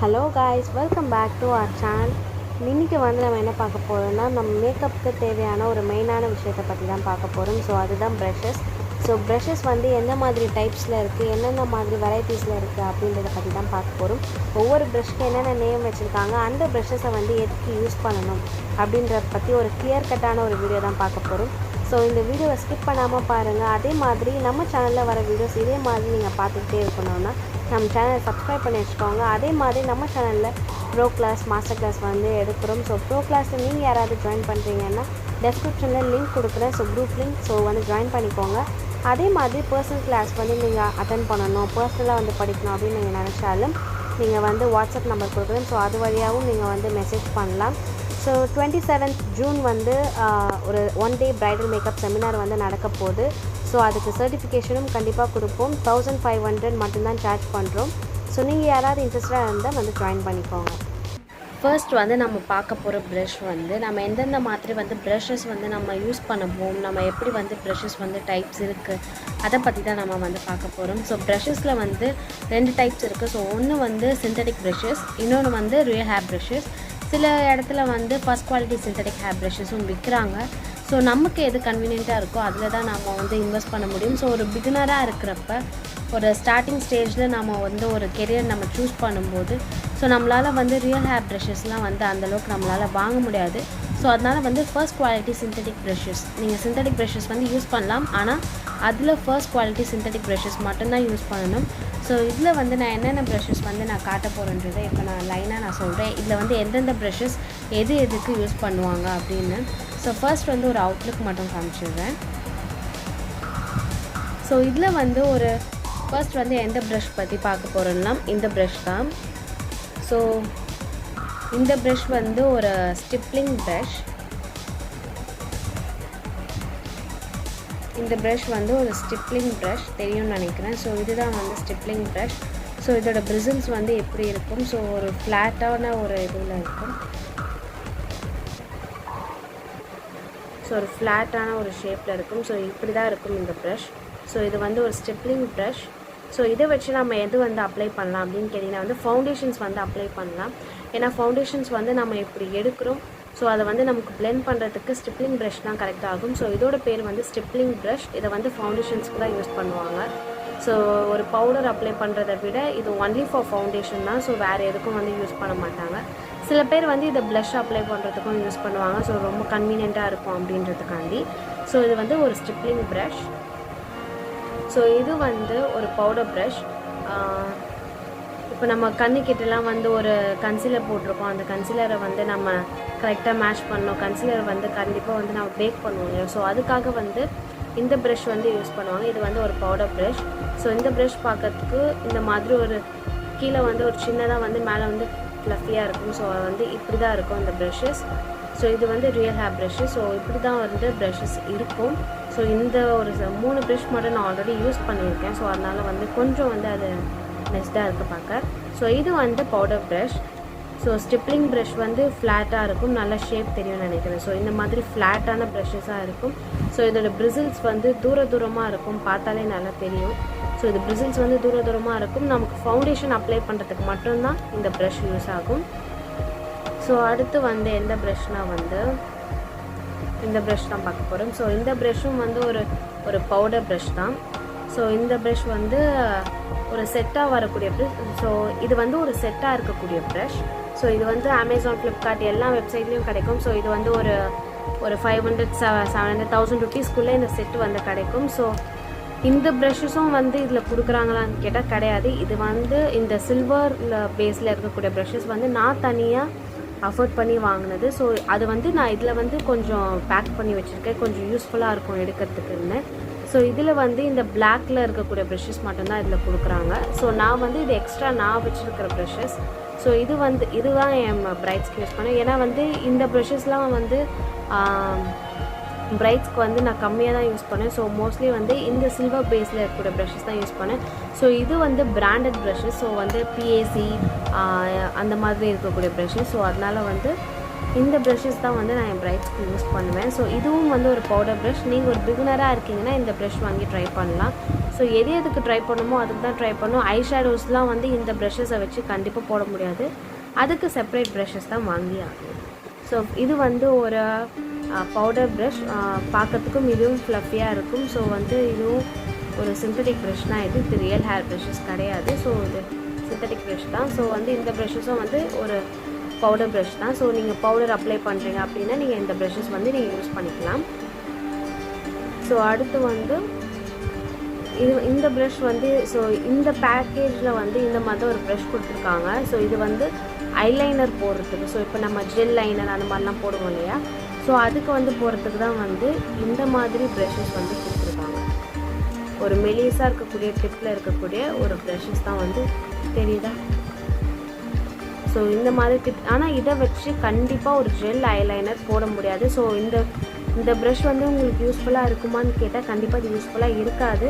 Hello guys, welcome back to our channel. இன்றைக்கி வந்து நம்ம என்ன பார்க்க போகிறோம்னா, நம்ம மேக்கப்புக்கு தேவையான ஒரு மெயினான விஷயத்தை பற்றி தான் பார்க்க போகிறோம். ஸோ அதுதான் ப்ரஷஸ். ஸோ ப்ரஷஸ் வந்து எந்த மாதிரி டைப்ஸில் இருக்குது, என்னென்ன மாதிரி வெரைட்டிஸில் இருக்குது அப்படின்றத பற்றி தான் பார்க்க போகிறோம். ஒவ்வொரு ப்ரஷ்க்கு என்னென்ன நேம் வச்சுருக்காங்க, அந்த ப்ரஷஸை வந்து எதுக்கு யூஸ் பண்ணணும் அப்படின்றத பற்றி ஒரு கிளியர் கட்டான ஒரு வீடியோ தான் பார்க்க போகிறோம். ஸோ இந்த வீடியோவை ஸ்கிப் பண்ணாமல் பாருங்கள். அதே மாதிரி நம்ம சேனலில் வர வீடியோஸ் இதே மாதிரி நீங்கள் பார்த்துக்கிட்டே இருக்கணும்னா நம்ம சேனலை சப்ஸ்கிரைப் பண்ணி வச்சுக்கோங்க. அதே மாதிரி நம்ம சேனலில் ப்ரோ கிளாஸ், மாஸ்டர் கிளாஸ் வந்து எடுக்கிறோம். ஸோ ப்ரோ கிளாஸில் நீங்கள் யாராவது ஜாயின் பண்ணுறீங்கன்னா டெஸ்கிரிப்ஷனில் லிங்க் கொடுக்குறேன். So group link. ஸோ வந்து ஜாயின் பண்ணிக்கோங்க. அதே மாதிரி பர்சனல் கிளாஸ் வந்து நீங்கள் அட்டன் பண்ணணும், பர்சனலாக வந்து படிக்கணும் அப்படின்னு நீங்கள் நினச்சாலும் நீங்கள் வந்து வாட்ஸ்அப் நம்பர் கொடுக்குறேன். ஸோ அது வழியாகவும் நீங்கள் வந்து மெசேஜ் பண்ணலாம். ஸோ 27th ஜூன் வந்து ஒரு 1 day ப்ரைடல் மேக்கப் செமினார் வந்து நடக்க போகுது. ஸோ அதுக்கு சர்டிஃபிகேஷனும் கண்டிப்பாக கொடுப்போம். 1500 மட்டும்தான் சார்ஜ் பண்ணுறோம். ஸோ நீங்கள் யாராவது இன்ட்ரெஸ்டாக இருந்தால் வந்து ஜாயின் பண்ணிக்கோங்க. ஃபர்ஸ்ட் வந்து நம்ம பார்க்க போகிற ப்ரஷ் வந்து நம்ம எந்தெந்த மாதிரி வந்து ப்ரஷஸ் வந்து நம்ம யூஸ் பண்ணுவோம், நம்ம எப்படி வந்து ப்ரஷஸ் வந்து டைப்ஸ் இருக்குது அதை பற்றி தான் நம்ம வந்து பார்க்க போகிறோம். ஸோ ப்ரஷஸில் வந்து 2 டைப்ஸ் இருக்குது. ஸோ ஒன்று வந்து சிந்தட்டிக் ப்ரஷஸ், இன்னொன்று வந்து ரியல் ஹேர் ப்ரஷஸ். சில இடத்துல வந்து ஃபஸ்ட் குவாலிட்டி சிந்தட்டிக் ஹேர் ப்ரஷஸும் விற்கிறாங்க. ஸோ நமக்கு எது கன்வீனியண்ட்டாக இருக்கோ அதில் தான் நம்ம வந்து இன்வெஸ்ட் பண்ண முடியும். ஸோ ஒரு பிகினராக இருக்கிறப்ப ஒரு ஸ்டார்டிங் ஸ்டேஜில் நம்ம வந்து ஒரு கெரியர் நம்ம சூஸ் பண்ணும்போது ஸோ நம்மளால் வந்து ரியல் ஹேர் ப்ரஷஸ்லாம் வந்து அந்தளவுக்கு நம்மளால் வாங்க முடியாது. ஸோ அதனால் வந்து ஃபர்ஸ்ட் குவாலிட்டி சிந்தட்டிக் ப்ரஷஸ், நீங்கள் சிந்தட்டிக் ப்ரஷஸ் வந்து யூஸ் பண்ணலாம். ஆனால் அதில் ஃபர்ஸ்ட் குவாலிட்டி சிந்தட்டிக் ப்ரஷஸ் மட்டும்தான் யூஸ் பண்ணணும். ஸோ இதில் வந்து நான் என்னென்ன ப்ரஷஸ் வந்து நான் காட்ட போகிறேன்றதை இப்போ நான் லைனாக நான் சொல்கிறேன். இதில் வந்து எந்தெந்த ப்ரஷஸ் எதுக்கு யூஸ் பண்ணுவாங்க அப்படின்னு. ஸோ ஃபர்ஸ்ட் வந்து ஒரு அவுட்லுக் மட்டும் காமிச்சிடுறேன். ஸோ இதில் வந்து ஒரு ஃபர்ஸ்ட் வந்து எந்த ப்ரஷ் பற்றி பார்க்க போகிறோம்னா இந்த ப்ரஷ் தான். ஸோ இந்த ப்ரஷ் வந்து ஒரு ஸ்டிப்லிங் ப்ரஷ். இந்த ப்ரஷ் வந்து ஒரு ஸ்டிப்லிங் ப்ரஷ் தெரியும்னு நினைக்கிறேன். ஸோ இதுதான் வந்து ஸ்டிப்லிங் ப்ரஷ். ஸோ இதோட பிரிசில்ஸ் வந்து எப்படி இருக்கும், ஸோ ஒரு ஃப்ளாட்டான ஒரு இதில் இருக்கும். ஸோ ஒரு ஃப்ளாட்டான ஒரு ஷேப்பில் இருக்கும். ஸோ இப்படி தான் இருக்கும் இந்த ப்ரஷ். ஸோ இது வந்து ஒரு ஸ்டிப்லிங் ப்ரஷ். ஸோ இதை வச்சு நம்ம எது வந்து அப்ளை பண்ணலாம் அப்படின்னு கேட்டிங்கன்னா வந்து ஃபவுண்டேஷன்ஸ் வந்து அப்ளை பண்ணலாம். ஏன்னா ஃபவுண்டேஷன்ஸ் வந்து நம்ம இப்படி எடுக்கிறோம். ஸோ அதை வந்து நமக்கு பிளெண்ட் பண்ணுறதுக்கு ஸ்டிப்லிங் ப்ரஷ் தான் கரெக்டாக ஆகும். ஸோ இதோட பேர் வந்து ஸ்டிப்லிங் ப்ரஷ். இதை வந்து ஃபவுண்டேஷன்ஸ்க்கு தான் யூஸ் பண்ணுவாங்க. ஸோ ஒரு பவுடர் அப்ளை பண்ணுறதை விட இது ஒன்லி ஃபார் ஃபவுண்டேஷன் தான். ஸோ வேறு எதுக்கும் வந்து யூஸ் பண்ண மாட்டாங்க. சில பேர் வந்து இதை ப்ளஷ் அப்ளை பண்ணுறதுக்கும் யூஸ் பண்ணுவாங்க. ஸோ ரொம்ப கன்வீனியண்ட்டாக இருக்கும் அப்படின்றதுக்காண்டி. ஸோ இது வந்து ஒரு ஸ்டிப்லிங் ப்ரஷ். ஸோ இது வந்து ஒரு பவுடர் ப்ரஷ். இப்போ நம்ம கண்ணுக்கிட்டலாம் வந்து ஒரு கன்சீலர் போட்டிருக்கோம். அந்த கன்சீலரை வந்து நம்ம கரெக்டாக மேட்ச் பண்ணணும். கன்சீலர் வந்து கண்டிப்பாக வந்து நம்ம பேக் பண்ணுவோம் இல்லையா. ஸோ அதுக்காக வந்து இந்த ப்ரஷ் வந்து யூஸ் பண்ணுவாங்க. இது வந்து ஒரு பவுடர் ப்ரஷ். ஸோ இந்த ப்ரஷ் பார்க்கறதுக்கு இந்த மாதிரி ஒரு கீழே வந்து ஒரு சின்னதாக வந்து மேலே வந்து ஃப்ளஃபியாக இருக்கும். ஸோ அது வந்து இப்படி தான் இருக்கும் இந்த ப்ரஷஸ். ஸோ இது வந்து ரியல் ஹேர் ப்ரஷ்ஷு. ஸோ இப்படி தான் வந்து ப்ரஷஸ் இருக்கும். ஸோ இந்த ஒரு 3 ப்ரஷ் மட்டும் நான் ஆல்ரெடி யூஸ் பண்ணியிருக்கேன். ஸோ அதனால் வந்து கொஞ்சம் வந்து அது நெக்ஸ்ட்டாக இருக்குது பார்க்க. ஸோ இது வந்து powder brush. So stippling brush வந்து ஃப்ளாட்டாக இருக்கும், நல்ல ஷேப் தெரியும்னு நினைக்கிறேன். ஸோ இந்த மாதிரி ஃப்ளாட்டான ப்ரஷஸாக இருக்கும். ஸோ இதோட பிரிசில்ஸ் வந்து தூரமாக இருக்கும், பார்த்தாலே நல்லா தெரியும். ஸோ இது பிரிசில்ஸ் வந்து தூரமாக இருக்கும். நமக்கு ஃபவுண்டேஷன் அப்ளை பண்ணுறதுக்கு மட்டும்தான் இந்த ப்ரஷ் யூஸ் ஆகும். ஸோ அடுத்து வந்து எந்த ப்ரஷ்னால் வந்து இந்த ப்ரஷ் தான் பார்க்க போகிறோம். ஸோ இந்த ப்ரஷ்ஷும் வந்து ஒரு பவுடர் ப்ரஷ் தான். ஸோ இந்த ப்ரஷ் வந்து ஒரு செட்டாக வரக்கூடிய ப்ரஷ். ஸோ இது வந்து ஒரு செட்டாக இருக்கக்கூடிய ப்ரஷ். ஸோ இது வந்து அமேசான், ஃப்ளிப்கார்ட் எல்லா வெப்சைட்லேயும் கிடைக்கும். ஸோ இது வந்து ஒரு 500 700 1000 ருபீஸ்க்குள்ளே இந்த செட்டு வந்து கிடைக்கும். ஸோ இந்த ப்ரஷஸும் வந்து இதில் கொடுக்குறாங்களான்னு கேட்டால் கிடையாது. இது வந்து இந்த சில்வர் பேஸில் இருக்கக்கூடிய ப்ரஷஸ் வந்து நான் தனியாக அஃபோர்ட் பண்ணி வாங்கினது. ஸோ அது வந்து நான் இதில் வந்து கொஞ்சம் பேக் பண்ணி வச்சுருக்கேன், கொஞ்சம் யூஸ்ஃபுல்லாக இருக்கும் எடுக்கிறதுக்குன்னு. ஸோ இதில் வந்து இந்த பிளாக்கில் இருக்கக்கூடிய ப்ரஷஸ் மட்டும்தான் இதில் கொடுக்குறாங்க. ஸோ நான் வந்து இது எக்ஸ்ட்ரா நான் வச்சுருக்கிற ப்ரஷஸ். ஸோ இதுதான் என் பிரைட்ஸ்க்கு யூஸ் பண்ணேன். ஏன்னா வந்து இந்த ப்ரஷஸ்லாம் வந்து பிரைட்ஸ்க்கு வந்து நான் கம்மியாக தான் யூஸ் பண்ணேன். ஸோ மோஸ்ட்லி வந்து இந்த சில்வர் பேஸில் இருக்கக்கூடிய ப்ரஷஸ் தான் யூஸ் பண்ணேன். ஸோ இது வந்து பிராண்டட் ப்ரஷஸ். ஸோ வந்து PAC அந்த மாதிரி இருக்கக்கூடிய ப்ரஷஸ். ஸோ அதனால் வந்து இந்த ப்ரஷஸ் தான் வந்து நான் என் பிரைட்ஸ்க்கு யூஸ் பண்ணுவேன். ஸோ இதுவும் வந்து ஒரு பவுடர் ப்ரஷ். நீங்கள் ஒரு பிகினராக இருக்கீங்கன்னா இந்த ப்ரஷ் வாங்கி ட்ரை பண்ணலாம். ஸோ எது எதுக்கு ட்ரை பண்ணணுமோ அதுக்கு தான் ட்ரை பண்ணணும். ஐ ஷேடோஸ்லாம் வந்து இந்த ப்ரஷஸை வச்சு கண்டிப்பாக போட முடியாது, அதுக்கு செப்பரேட் ப்ரஷஸ் தான் வாங்கி ஆகணும். ஸோ இது வந்து ஒரு பவுடர் ப்ரஷ், பார்க்கறதுக்கும் இதுவும் ஃப்ளஃபியாக இருக்கும். ஸோ வந்து இதுவும் ஒரு சிந்தட்டிக் ப்ரஷ்னால் இது ரியல் ஹேர் ப்ரஷஸ் கிடையாது. ஸோ இது சிந்தட்டிக் ப்ரஷ் தான். ஸோ வந்து இந்த ப்ரஷஸும் வந்து ஒரு பவுடர் ப்ரஷ் தான். ஸோ நீங்கள் பவுடர் அப்ளை பண்ணுறீங்க அப்படின்னா நீங்கள் இந்த ப்ரஷஸ் வந்து நீங்கள் யூஸ் பண்ணிக்கலாம். ஸோ அடுத்து வந்து இந்த ப்ரஷ் வந்து ஸோ இந்த பேக்கேஜில் வந்து இந்த மாதிரி ஒரு ப்ரஷ் கொடுத்துருக்காங்க. ஸோ இது வந்து ஐலைனர் போடுறதுக்கு, ஸோ இப்போ நம்ம ஜெல் லைனர் அந்த மாதிரிலாம் போடுவோம் இல்லையா, ஸோ அதுக்கு வந்து போடுறதுக்கு தான் வந்து இந்த மாதிரி ப்ரஷஸ் வந்து கொடுத்துருக்காங்க. ஒரு மெலிசாக இருக்கக்கூடிய டிப்பில் இருக்கக்கூடிய ஒரு ப்ரஷஸ் தான் வந்து தெரியுதா. ஸோ இந்த மாதிரி டிப், ஆனால் இதை வச்சு கண்டிப்பாக ஒரு ஜெல் ஐலைனர் போட முடியாது. ஸோ இந்த ப்ரஷ் வந்து உங்களுக்கு யூஸ்ஃபுல்லாக இருக்குமான்னு கேட்டால் கண்டிப்பாக இது யூஸ்ஃபுல்லாக இருக்காது.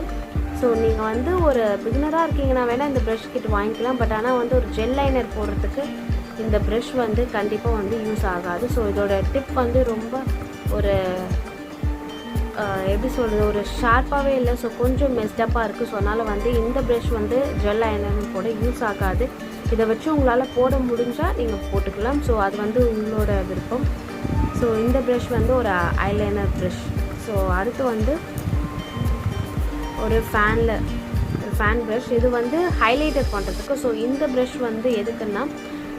ஸோ நீங்கள் வந்து ஒரு பிகினராக இருக்கீங்கன்னா வேணால் இந்த ப்ரஷ் கிட்ட வாங்கிக்கலாம். பட் ஆனால் வந்து ஒரு ஜெல் லைனர் போடுறதுக்கு இந்த ப்ரஷ் வந்து கண்டிப்பாக வந்து யூஸ் ஆகாது. ஸோ இதோட டிப் வந்து ரொம்ப ஒரு எப்படி சொல்கிறது, ஒரு ஷார்ப்பாகவே இல்லை. ஸோ கொஞ்சம் மெஸ்டப்பாக இருக்குது. ஸோ அதனால் வந்து இந்த ப்ரஷ் வந்து ஜெல் ஐலைனர் போட யூஸ் ஆகாது. இதை வச்சு உங்களால் போட முடிஞ்சால் நீங்கள் போட்டுக்கலாம். ஸோ அது வந்து உங்களோட விருப்பம். ஸோ இந்த ப்ரஷ் வந்து ஒரு ஐலைனர் ப்ரஷ். ஸோ அடுத்து வந்து ஒரு ஃபேன் ப்ரஷ். இது வந்து ஹைலைட்டர் பண்ணுறதுக்கு. ஸோ இந்த ப்ரஷ் வந்து எதுக்குன்னா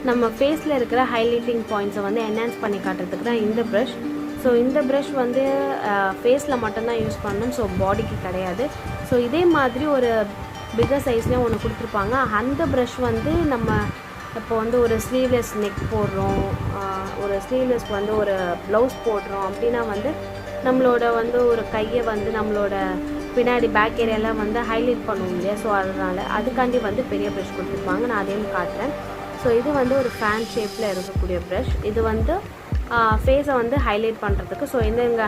நம்ம ஃபேஸில் இருக்கிற ஹைலைட்டிங் பாயிண்ட்ஸை வந்து என்ஹான்ஸ் பண்ணி காட்டுறதுக்கு தான் இந்த ப்ரஷ். ஸோ இந்த ப்ரஷ் வந்து ஃபேஸில் மட்டும்தான் யூஸ் பண்ணணும், ஸோ பாடிக்கு கிடையாது. ஸோ இதே மாதிரி ஒரு பிகர் சைஸ்லேயும் ஒன்று கொடுத்துருப்பாங்க. அந்த ப்ரஷ் வந்து நம்ம இப்போ வந்து ஒரு ஸ்லீவ்லெஸ் நெக் போடுறோம், ஒரு ஸ்லீவ்லெஸ் வந்து ஒரு ப்ளவுஸ் போடுறோம் அப்படின்னா வந்து நம்மளோட வந்து ஒரு கையை வந்து நம்மளோட பின்னாடி பேக் ஏரியாலாம் வந்து ஹைலைட் பண்ணுவோம் இல்லையா. ஸோ அதனால் அதுக்காண்டி வந்து பெரிய ப்ரஷ் கொடுத்துருப்பாங்க. நான் அதையும் காட்டுறேன். ஸோ இது வந்து ஒரு ஃபேன் ஷேப்பில் இருக்கக்கூடிய ப்ரஷ். இது வந்து ஃபேஸை வந்து ஹைலைட் பண்ணுறதுக்கு. ஸோ எங்கே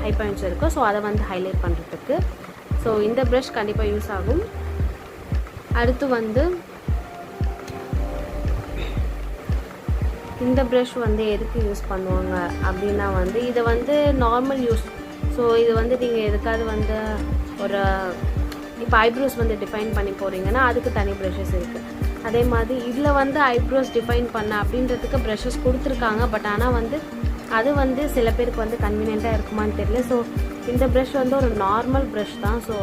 ஹை பாயிண்ட்ஸ் இருக்கோ ஸோ அதை வந்து ஹைலைட் பண்ணுறதுக்கு. ஸோ இந்த ப்ரஷ் கண்டிப்பாக யூஸ் ஆகும். அடுத்து வந்து இந்த ப்ரஷ் வந்து எதுக்கு யூஸ் பண்ணுவாங்க அப்படின்னா வந்து இதை வந்து நார்மல் யூஸ். ஸோ இது வந்து நீங்கள் எதுக்காவது வந்து ஒரு இப்போ ஐப்ரோஸ் வந்து டிஃபைன் பண்ணி போகிறீங்கன்னா அதுக்கு தனி ப்ரஷஸ் இருக்குது. அதே மாதிரி இதில் வந்து ஐப்ரோஸ் டிஃபைன் பண்ண அப்படின்றதுக்கு ப்ரஷஸ் கொடுத்துருக்காங்க. பட் ஆனால் வந்து அது வந்து சில பேருக்கு வந்து கன்வீனியண்ட்டாக இருக்குமான்னு தெரியல. ஸோ இந்த ப்ரஷ் வந்து ஒரு நார்மல் ப்ரஷ் தான். ஸோ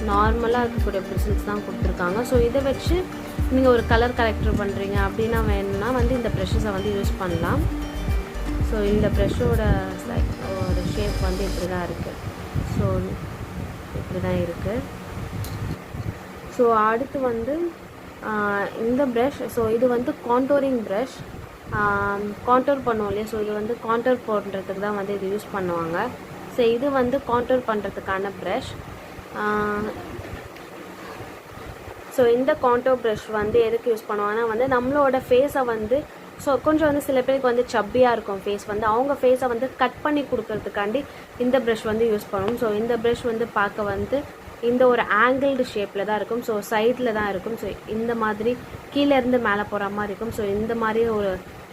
நார்மலாக இருக்கக்கூடிய ப்ரிசல்ஸ் தான் கொடுத்துருக்காங்க. ஸோ இதை வச்சு நீங்கள் ஒரு கலர் கரெக்டர் பண்ணுறீங்க அப்படின்னா வேணும்னா வந்து இந்த ப்ரஷஸை வந்து யூஸ் பண்ணலாம். ஸோ இந்த ப்ரஷ்ஷோட ஒரு ஷேப் வந்து இப்படி தான் இருக்குது. ஸோ இப்படி தான் இருக்குது. ஸோ அடுத்து வந்து இந்த ப்ரஷ். ஸோ இது வந்து கான்டோரிங் ப்ரஷ், கான்டோர் பண்ணுவோம் இல்லையா. ஸோ இது வந்து கான்டோர் பண்ணுறதுக்கு தான் வந்து இது யூஸ் பண்ணுவாங்க. ஸோ இது வந்து கான்டோர் பண்ணுறதுக்கான ப்ரஷ். ஸோ இந்த கான்டோர் ப்ரஷ் வந்து எதுக்கு யூஸ் பண்ணுவாங்கன்னா வந்து நம்மளோட ஃபேஸை வந்து ஸோ கொஞ்சம் வந்து சில பேருக்கு வந்து சப்பியாக இருக்கும் ஃபேஸ் வந்து, அவங்க ஃபேஸை வந்து கட் பண்ணி கொடுக்கறதுக்காண்டி இந்த ப்ரஷ் வந்து யூஸ் பண்ணுவோம். ஸோ இந்த ப்ரஷ் வந்து பார்க்க வந்து இந்த ஒரு ஆங்கிள்டு ஷேப்பில் தான் இருக்கும். ஸோ சைடில் தான் இருக்கும். ஸோ இந்த மாதிரி கீழேருந்து மேலே போகிற மாதிரி இருக்கும். ஸோ இந்த மாதிரி ஒரு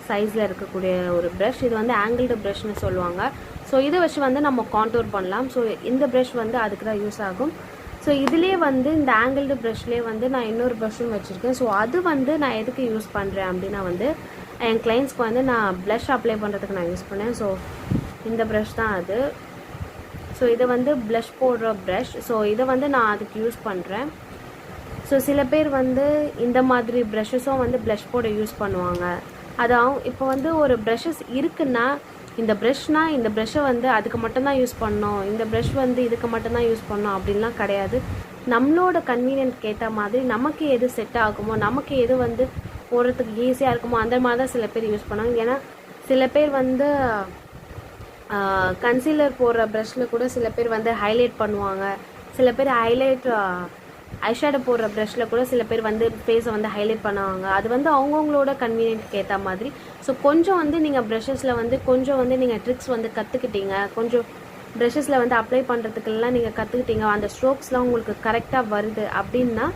சைஸில் இருக்கக்கூடிய ஒரு ப்ரஷ். இது வந்து ஆங்கிள்டு ப்ரஷ்னு சொல்லுவாங்க. ஸோ இதை வச்சு வந்து நம்ம கான்டோர் பண்ணலாம். ஸோ இந்த ப்ரஷ் வந்து அதுக்கு தான் யூஸ் ஆகும். ஸோ இதிலே வந்து இந்த ஆங்கிள்டு ப்ரஷ்லேயே வந்து நான் இன்னொரு ப்ரஷ்ஷும் வச்சுருக்கேன். ஸோ அது வந்து நான் எதுக்கு யூஸ் பண்ணுறேன் அப்படின்னா வந்து என் கிளைண்ட்ஸ்க்கு வந்து நான் ப்ளஷ் அப்ளை பண்ணுறதுக்கு நான் யூஸ் பண்ணேன். ஸோ இந்த ப்ரஷ் தான் அது. ஸோ இதை வந்து ப்ளஷ் போடுற ப்ரஷ். ஸோ இதை வந்து நான் அதுக்கு யூஸ் பண்ணுறேன். ஸோ சில பேர் வந்து இந்த மாதிரி ப்ரஷஸும் வந்து ப்ளஷ் போட யூஸ் பண்ணுவாங்க. அதான் இப்போ வந்து ஒரு ப்ரஷஸ் இருக்குன்னா இந்த ப்ரஷ்னால் இந்த ப்ரஷ்ஷை வந்து அதுக்கு மட்டும்தான் யூஸ் பண்ணணும், இந்த ப்ரஷ் வந்து இதுக்கு மட்டும்தான் யூஸ் பண்ணணும் அப்படின்லாம் கிடையாது. நம்மளோட கன்வீனியன்ட்க்கு ஏற்ற மாதிரி நமக்கு எது செட் ஆகுமோ, நமக்கு எது வந்து போடுறதுக்கு ஈஸியாக இருக்குமோ அந்த மாதிரி தான் சில பேர் யூஸ் பண்ணுவாங்க. ஏன்னா சில பேர் வந்து கன்சீலர் போடுற ப்ரஷ்ஷில் கூட சில பேர் வந்து ஹைலைட் பண்ணுவாங்க. சில பேர் ஐஷேடோ போடுற ப்ரஷ்ஷில் கூட சில பேர் வந்து ஃபேஸை வந்து ஹைலைட் பண்ணுவாங்க. அது வந்து அவங்கவுங்களோட கன்வீனியன்ட்க்கு ஏற்ற மாதிரி. ஸோ கொஞ்சம் வந்து நீங்கள் ப்ரஷஸில் வந்து கொஞ்சம் வந்து நீங்கள் ட்ரிக்ஸ் வந்து கற்றுக்கிட்டீங்க, கொஞ்சம் ப்ரஷஸில் வந்து அப்ளை பண்ணுறதுக்கெல்லாம் நீங்கள் கற்றுக்கிட்டீங்க, அந்த ஸ்ட்ரோக்ஸ்லாம் உங்களுக்கு கரெக்டாக வருது அப்படின்னா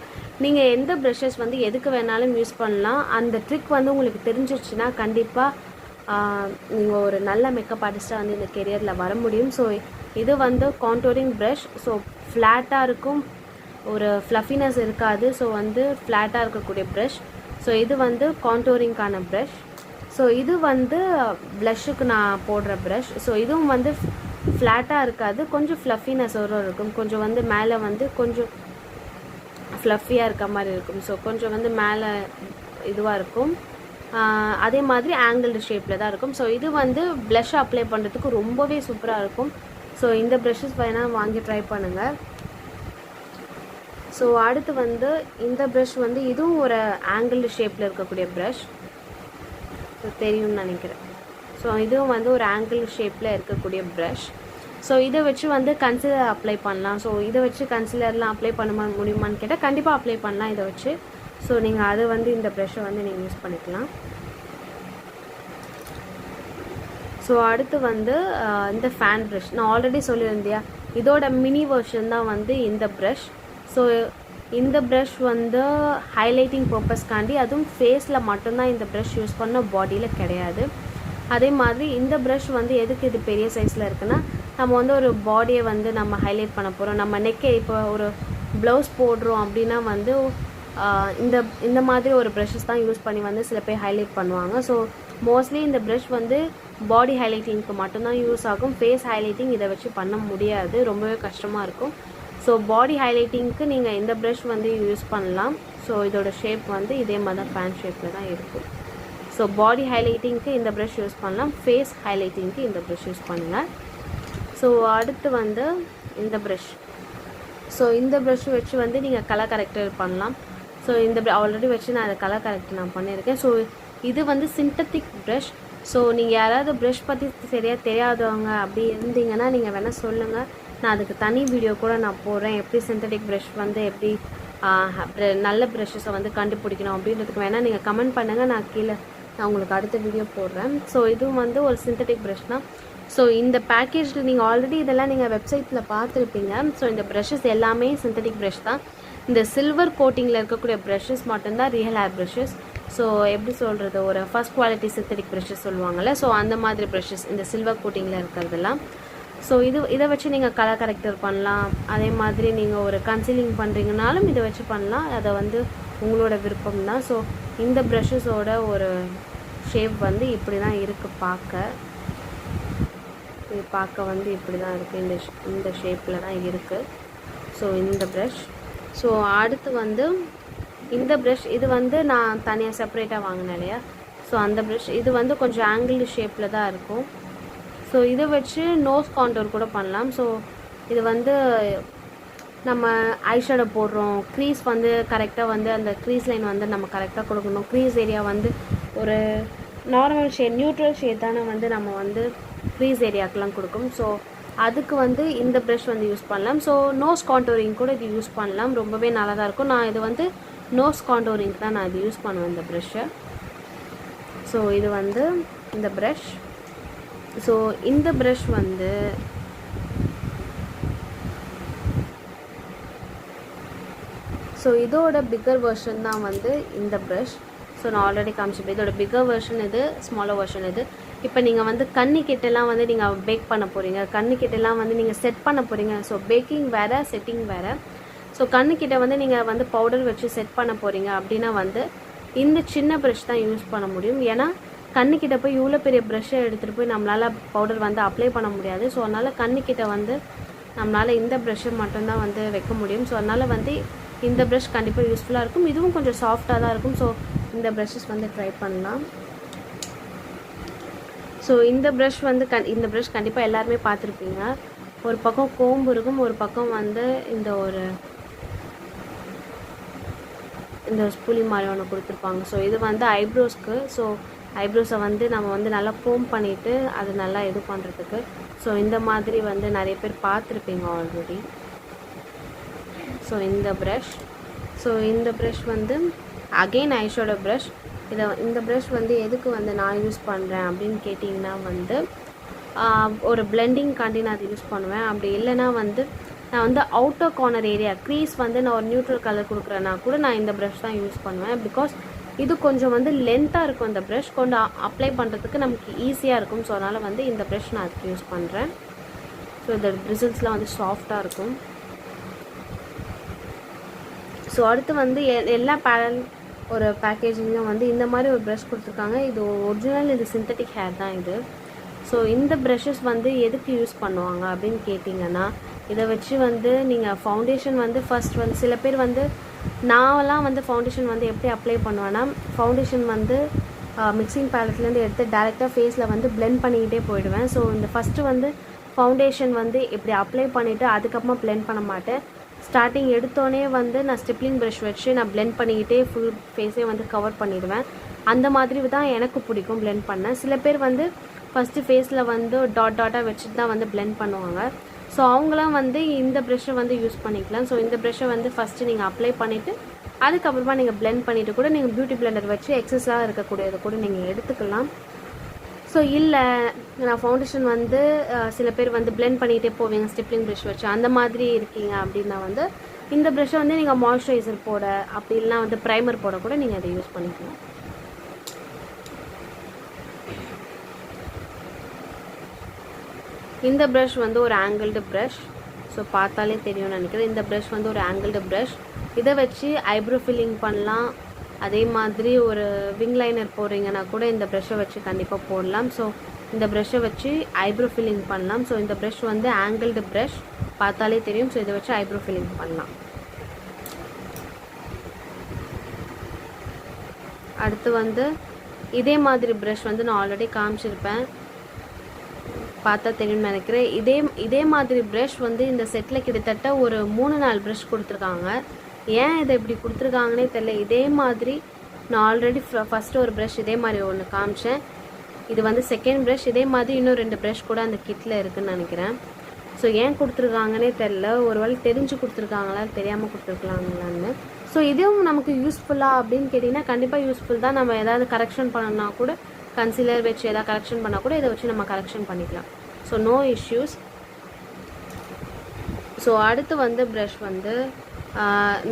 நீங்கள் எந்த ப்ரஷஸ் வந்து எதுக்கு வேணாலும் யூஸ் பண்ணலாம். அந்த ட்ரிக் வந்து உங்களுக்கு தெரிஞ்சிருச்சுன்னா கண்டிப்பாக நீங்கள் ஒரு நல்ல மேக்கப் ஆர்டிஸ்ட்டாக வந்து இந்த கெரியரில் வர முடியும். ஸோ இது வந்து கான்டோரிங் ப்ரஷ். ஸோ ஃப்ளாட்டாக இருக்கும், ஒரு ஃப்ளஃபினஸ் இருக்காது. ஸோ வந்து ஃப்ளாட்டாக இருக்கக்கூடிய ப்ரஷ். ஸோ இது வந்து கான்டோரிங்கான ப்ரஷ். ஸோ இது வந்து ப்ளஷ்ஷுக்கு நான் போடுற ப்ரஷ். ஸோ இதுவும் வந்து ஃப்ளாட்டாக இருக்காது, கொஞ்சம் ஃப்ளஃபினஸோடு இருக்கும். கொஞ்சம் வந்து மேலே வந்து கொஞ்சம் ஃப்ளஃபியாக இருக்க மாதிரி இருக்கும். ஸோ கொஞ்சம் வந்து மேலே இதுவாக இருக்கும். அதே மாதிரி ஆங்கிள்டு ஷேப்பில் தான் இருக்கும். ஸோ இது வந்து ப்ளஷ் அப்ளை பண்ணுறதுக்கு ரொம்பவே சூப்பராக இருக்கும். ஸோ இந்த ப்ரஷஸ் வேணால் வாங்கி ட்ரை பண்ணுங்கள். ஸோ அடுத்து வந்து இந்த ப்ரஷ் வந்து இதுவும் ஒரு ஆங்கிள்டு ஷேப்பில் இருக்கக்கூடிய ப்ரஷ். ஸோ தெரியும்னு நினைக்கிறேன். ஸோ இதுவும் வந்து ஒரு ஆங்கிள் ஷேப்பில் இருக்கக்கூடிய ப்ரஷ். ஸோ இதை வச்சு வந்து கன்சிலர் அப்ளை பண்ணலாம். ஸோ இதை வச்சு கன்சிலர்லாம் அப்ளை பண்ண முடியுமான்னு கேட்டால் கண்டிப்பாக அப்ளை பண்ணலாம் இதை வச்சு. ஸோ நீங்கள் அது வந்து இந்த ப்ரஷ்ஷை வந்து நீங்கள் யூஸ் பண்ணிக்கலாம். ஸோ அடுத்து வந்து இந்த ஃபேன் ப்ரஷ் நான் ஆல்ரெடி சொல்லியிருந்தியா, இதோட மினி வெர்ஷன் தான் வந்து இந்த ப்ரஷ். ஸோ இந்த ப்ரஷ் வந்து ஹைலைட்டிங் பர்பஸ்க்காண்டி, அதுவும் ஃபேஸில் மட்டும்தான் இந்த ப்ரஷ் யூஸ் பண்ண, பாடியில் கிடையாது. அதே மாதிரி இந்த ப்ரஷ் வந்து எதுக்கு இது பெரிய சைஸில் இருக்குன்னா, நம்ம வந்து ஒரு பாடியை வந்து நம்ம ஹைலைட் பண்ண போகிறோம். நம்ம நெக்கை இப்போ ஒரு ப்ளவுஸ் போடுறோம் அப்படின்னா வந்து இந்த மாதிரி ஒரு ப்ரஷஸ் தான் யூஸ் பண்ணி வந்து சில பேர் ஹைலைட் பண்ணுவாங்க. ஸோ மோஸ்ட்லி இந்த ப்ரஷ் வந்து பாடி ஹைலைட்டிங்க்கு மட்டும்தான் யூஸ் ஆகும். ஃபேஸ் ஹைலைட்டிங் இதை வச்சு பண்ண முடியாது, ரொம்பவே கஷ்டமாக இருக்கும். ஸோ பாடி ஹைலைட்டிங்க்கு நீங்கள் இந்த ப்ரஷ் வந்து யூஸ் பண்ணலாம். ஸோ இதோட ஷேப் வந்து இதே மாதிரி தான் ஃபேன் ஷேப்பில் தான் இருக்கும். ஸோ பாடி ஹைலைட்டிங்க்கு இந்த ப்ரஷ் யூஸ் பண்ணலாம், ஃபேஸ் ஹைலைட்டிங்க்கு இந்த ப்ரஷ் யூஸ் பண்ணுங்கள். ஸோ அடுத்து வந்து இந்த ப்ரஷ். ஸோ இந்த ப்ரஷ் வச்சு வந்து நீங்கள் கலர் கரெக்டர் பண்ணலாம். ஸோ இந்த ஆல்ரெடி வச்சு நான் அதை கலர் கரெக்டர் நான் பண்ணியிருக்கேன். ஸோ இது வந்து சிந்தட்டிக் ப்ரஷ். ஸோ நீங்கள் யாராவது ப்ரஷ் பற்றி சரியாக தெரியாதவங்க அப்படி இருந்தீங்கன்னா நீங்கள் வேணால் சொல்லுங்கள், நான் அதுக்கு தனி வீடியோ கூட நான் போடுறேன். எப்படி சிந்தட்டிக் ப்ரஷ் வந்து எப்படி நல்ல ப்ரஷஸை வந்து கண்டுபிடிக்கணும் அப்படின்றதுக்கு வேணால் நீங்கள் கமெண்ட் பண்ணுங்கள், நான் கீழே நான் உங்களுக்கு அடுத்த வீடியோ போடுறேன். ஸோ இதுவும் வந்து ஒரு சிந்தட்டிக் ப்ரஷ் தான். ஸோ இந்த பேக்கேஜில் நீங்கள் ஆல்ரெடி இதெல்லாம் நீங்கள் வெப்சைட்டில் பார்த்துருப்பீங்க. ஸோ இந்த ப்ரஷஸ் எல்லாமே சிந்தட்டிக் ப்ரஷ் தான். இந்த சில்வர் கோட்டிங்கில் இருக்கக்கூடிய ப்ரஷஸ் மட்டும்தான் ரியல் ஹேர் ப்ரஷஸ். ஸோ எப்படி சொல்கிறது, ஒரு ஃபஸ்ட் குவாலிட்டி சிந்தட்டிக் ப்ரஷஸ் சொல்லுவாங்கள்ல, ஸோ அந்த மாதிரி ப்ரஷஸ் இந்த சில்வர் கோட்டிங்கில் இருக்கிறதெல்லாம். ஸோ இதை வச்சு நீங்கள் கலர் கரெக்டர் பண்ணலாம். அதே மாதிரி நீங்கள் ஒரு கன்சீலிங் பண்ணுறீங்கனாலும் இதை வச்சு பண்ணலாம், அதை வந்து உங்களோட விருப்பம் தான். ஸோ இந்த ப்ரஷஸோட ஒரு ஷேப் வந்து இப்படி தான் இருக்குது பார்க்க வந்து இப்படி தான் இருக்குது, இந்த ஷேப்பில் தான் இருக்குது. ஸோ இந்த ப்ரஷ். ஸோ அடுத்து வந்து இந்த ப்ரஷ், இது வந்து நான் தனியாக செப்பரேட்டாக வாங்கினேன் இல்லையா. ஸோ அந்த ப்ரஷ் இது வந்து கொஞ்சம் ஆங்கிள் ஷேப்பில் தான் இருக்கும். ஸோ இதை வச்சு நோஸ் கான்டோர் கூட பண்ணலாம். ஸோ இது வந்து நம்ம ஐஷேடோ போடுறோம், க்ரீஸ் வந்து கரெக்டாக வந்து அந்த க்ரீஸ் லைன் வந்து நம்ம கரெக்டாக கொடுக்கணும். க்ரீஸ் ஏரியா வந்து ஒரு நார்மல் ஷேட், நியூட்ரல் ஷேட் தானே வந்து நம்ம வந்து க்ரீஸ் ஏரியாக்கெலாம் கொடுக்கும். ஸோ அதுக்கு வந்து இந்த ப்ரஷ் வந்து யூஸ் பண்ணலாம். ஸோ நோஸ் கான்டோரிங் கூட இது யூஸ் பண்ணலாம், ரொம்பவே நல்லா தான் இருக்கும். நான் இது வந்து நோஸ் கான்டோரிங் தான் நான் இது யூஸ் பண்ணுவேன் இந்த ப்ரஷ்ஷை. ஸோ இது வந்து இந்த ப்ரஷ். ஸோ இந்த ப்ரஷ் வந்து இதோட பிக்கர் வெர்ஷன் தான் வந்து இந்த ப்ரஷ். ஸோ நான் ஆல்ரெடி காமிச்சிப்பேன், இதோட பிக்கர் வெர்ஷன் இது, ஸ்மாலர் வெர்ஷன் இது. இப்போ நீங்கள் வந்து கண்ணுக்கிட்டலாம் வந்து நீங்கள் பேக் பண்ண போகிறீங்க, கண்ணுக்கிட்டலாம் வந்து நீங்கள் செட் பண்ண போகிறீங்க. ஸோ பேக்கிங் வேறு, செட்டிங் வேறு. ஸோ கண்ணுக்கிட்ட வந்து நீங்கள் வந்து பவுடர் வச்சு செட் பண்ண போகிறீங்க அப்படின்னா வந்து இந்த சின்ன ப்ரஷ் தான் யூஸ் பண்ண முடியும். ஏன்னா கண்ணுக்கிட்ட போய் இவ்வளோ பெரிய ப்ரஷ்ஷை எடுத்துகிட்டு போய் நம்மளால் பவுடர் வந்து அப்ளை பண்ண முடியாது. ஸோ அதனால் கண்ணுக்கிட்ட வந்து நம்மளால் இந்த ப்ரஷ்ஷை மட்டும்தான் வந்து வைக்க முடியும். ஸோ அதனால் வந்து இந்த ப்ரஷ் கண்டிப்பாக யூஸ்ஃபுல்லாக இருக்கும். இதுவும் கொஞ்சம் சாஃப்டாக தான் இருக்கும். ஸோ இந்த ப்ரஷஸ் வந்து ட்ரை பண்ணலாம். ஸோ இந்த ப்ரஷ் வந்து இந்த ப்ரஷ் கண்டிப்பாக எல்லாருமே பார்த்துருப்பீங்க. ஒரு பக்கம் கோம்பு இருக்கும், ஒரு பக்கம் வந்து இந்த ஸ்பூலி மாதிரி ஒன்று கொடுத்துருப்பாங்க. ஸோ இது வந்து ஐப்ரோஸ்க்கு. ஸோ ஐப்ரோஸை வந்து நம்ம வந்து நல்லா கோம் பண்ணிவிட்டு அது நல்லா இது பண்ணுறதுக்கு. ஸோ இந்த மாதிரி வந்து நிறைய பேர் பார்த்துருப்பீங்க ஆல்ரெடி. ஸோ இந்த ப்ரஷ். ஸோ இந்த ப்ரஷ் வந்து அகெயின் ஐஷேடோ ப்ரஷ். இந்த ப்ரஷ் வந்து எதுக்கு வந்து நான் யூஸ் பண்ணுறேன் அப்படின்னு கேட்டிங்கன்னா வந்து ஒரு பிளெண்டிங்காண்டி நான் அது யூஸ் பண்ணுவேன். அப்படி இல்லைனா வந்து நான் வந்து அவுட்டர் கார்னர் ஏரியா க்ரீஸ் வந்து நான் ஒரு நியூட்ரல் கலர் கொடுக்குறேன்னா கூட நான் இந்த ப்ரஷ் தான் யூஸ் பண்ணுவேன். பிகாஸ் இது கொஞ்சம் வந்து லென்த்தாக இருக்கும், இந்த ப்ரஷ் கொஞ்சம் அப்ளை பண்ணுறதுக்கு நமக்கு ஈஸியாக இருக்கும். ஸோ அதனால் வந்து இந்த ப்ரஷ் நான் அதுக்கு யூஸ் பண்ணுறேன். ஸோ இந்த ரிசல்ட்ஸ்லாம் வந்து சாஃப்டாக இருக்கும். ஸோ அடுத்து வந்து எல்லா ஒரு பேக்கேஜிங்கும் வந்து இந்த மாதிரி ஒரு ப்ரஷ் கொடுத்துருக்காங்க. இது ஒரிஜினல், இது சிந்தட்டிக் ஹேர் தான் இது. ஸோ இந்த ப்ரஷஸ் வந்து எதுக்கு யூஸ் பண்ணுவாங்க அப்படின்னு கேட்டிங்கன்னா, இதை வச்சு வந்து நீங்கள் ஃபவுண்டேஷன் வந்து ஃபஸ்ட் வந்து சில பேர் வந்து நான்லாம் வந்து ஃபவுண்டேஷன் வந்து எப்படி அப்ளை பண்ணுவேன்னா, ஃபவுண்டேஷன் வந்து மிக்சிங் பேலட்லேருந்து எடுத்து டேரெக்டாக ஃபேஸில் வந்து பிளெண்ட் பண்ணிக்கிட்டே போயிடுவேன். ஸோ இந்த ஃபஸ்ட்டு வந்து ஃபவுண்டேஷன் வந்து இப்படி அப்ளை பண்ணிவிட்டு அதுக்கப்புறமா பிளெண்ட் பண்ண மாட்டேன். ஸ்டார்டிங் எடுத்தோடனே வந்து நான் ஸ்டிப்லிங் ப்ரஷ் வச்சு நான் பிளெண்ட் பண்ணிக்கிட்டே ஃபுல் ஃபேஸே வந்து கவர் பண்ணிடுவேன். அந்த மாதிரி தான் எனக்கு பிடிக்கும் பிளெண்ட் பண்ண. சில பேர் வந்து ஃபஸ்ட்டு ஃபேஸில் வந்து டாட்டாக வச்சுட்டு தான் வந்து பிளெண்ட் பண்ணுவாங்க. ஸோ அவங்களாம் வந்து இந்த ப்ரஷ்ஷை வந்து யூஸ் பண்ணிக்கலாம். ஸோ இந்த ப்ரஷ்ஷை வந்து ஃபஸ்ட்டு நீங்கள் அப்ளை பண்ணிவிட்டு அதுக்கப்புறமா நீங்கள் பிளெண்ட் பண்ணிவிட்டு கூட நீங்கள் பியூட்டி பிளெண்டர் வச்சு எக்ஸஸாக இருக்கக்கூடியது கூட நீங்கள் எடுத்துக்கலாம். ஸோ இல்லை நான் ஃபவுண்டேஷன் வந்து சில பேர் வந்து பிளெண்ட் பண்ணிகிட்டே போவீங்க ஸ்டிப்லிங் ப்ரஷ் வச்சு, அந்த மாதிரி இருக்கீங்க அப்படின்னா வந்து இந்த ப்ரஷ்ஷை வந்து நீங்கள் மாய்ஸ்சரைசர் போட அப்படி இல்லைனா வந்து ப்ரைமர் போட கூட நீங்கள் அதை யூஸ் பண்ணிக்கலாம். இந்த ப்ரஷ் வந்து ஒரு ஆங்கிள்டு ப்ரஷ். ஸோ பார்த்தாலே தெரியும்னு நினைக்கிறேன். இந்த ப்ரஷ் வந்து ஒரு ஆங்கிள்டு ப்ரஷ். இதை வச்சு ஐப்ரோ ஃபில்லிங் பண்ணலாம். அதே மாதிரி ஒரு விங் லைனர் போடுறீங்கன்னா கூட இந்த ப்ரஷ்ஷை வச்சு கண்டிப்பாக போடலாம். ஸோ இந்த ப்ரஷ்ஷை வச்சு ஐப்ரோ ஃபில்லிங் பண்ணலாம். ஸோ இந்த ப்ரஷ் வந்து ஆங்கிள்டு ப்ரஷ், பார்த்தாலே தெரியும். ஸோ இதை வச்சு ஐப்ரோ ஃபில்லிங் பண்ணலாம். அடுத்து வந்து இதே மாதிரி ப்ரஷ் வந்து நான் ஆல்ரெடி காமிச்சிருப்பேன், பார்த்தா தெரியும்னு நினைக்கிறேன். இதே மாதிரி ப்ரஷ் வந்து இந்த செட்டில் கிட்டத்தட்ட ஒரு 3-4 ப்ரஷ் கொடுத்துருக்காங்க. ஏன் இதை இப்படி கொடுத்துருக்காங்கன்னே தெரியல. இதே மாதிரி நான் ஆல்ரெடி ஃபஸ்ட்டு ஒரு ப்ரஷ் இதே மாதிரி ஒன்று காமிச்சேன். இது வந்து செகண்ட் ப்ரஷ். இதே மாதிரி இன்னும் 2 ப்ரஷ் கூட அந்த கிட்டில் இருக்குதுன்னு நினைக்கிறேன். ஸோ ஏன் கொடுத்துருக்காங்கன்னே தெரில. ஒரு வேளை தெரிஞ்சு கொடுத்துருக்காங்களா தெரியாமல் கொடுத்துருக்கலாங்களான்னு. ஸோ இதுவும் நமக்கு யூஸ்ஃபுல்லாக அப்படின்னு கேட்டிங்கன்னா கண்டிப்பாக யூஸ்ஃபுல் தான். நம்ம ஏதாவது கரெக்ஷன் பண்ணணும்னா கூட கன்சீலர் வச்சு எதாவது கரெக்ஷன் பண்ணால் கூட இதை வச்சு நம்ம கரெக்ஷன் பண்ணிக்கலாம். So no issues. ஸோ அடுத்து வந்து ப்ரஷ் வந்து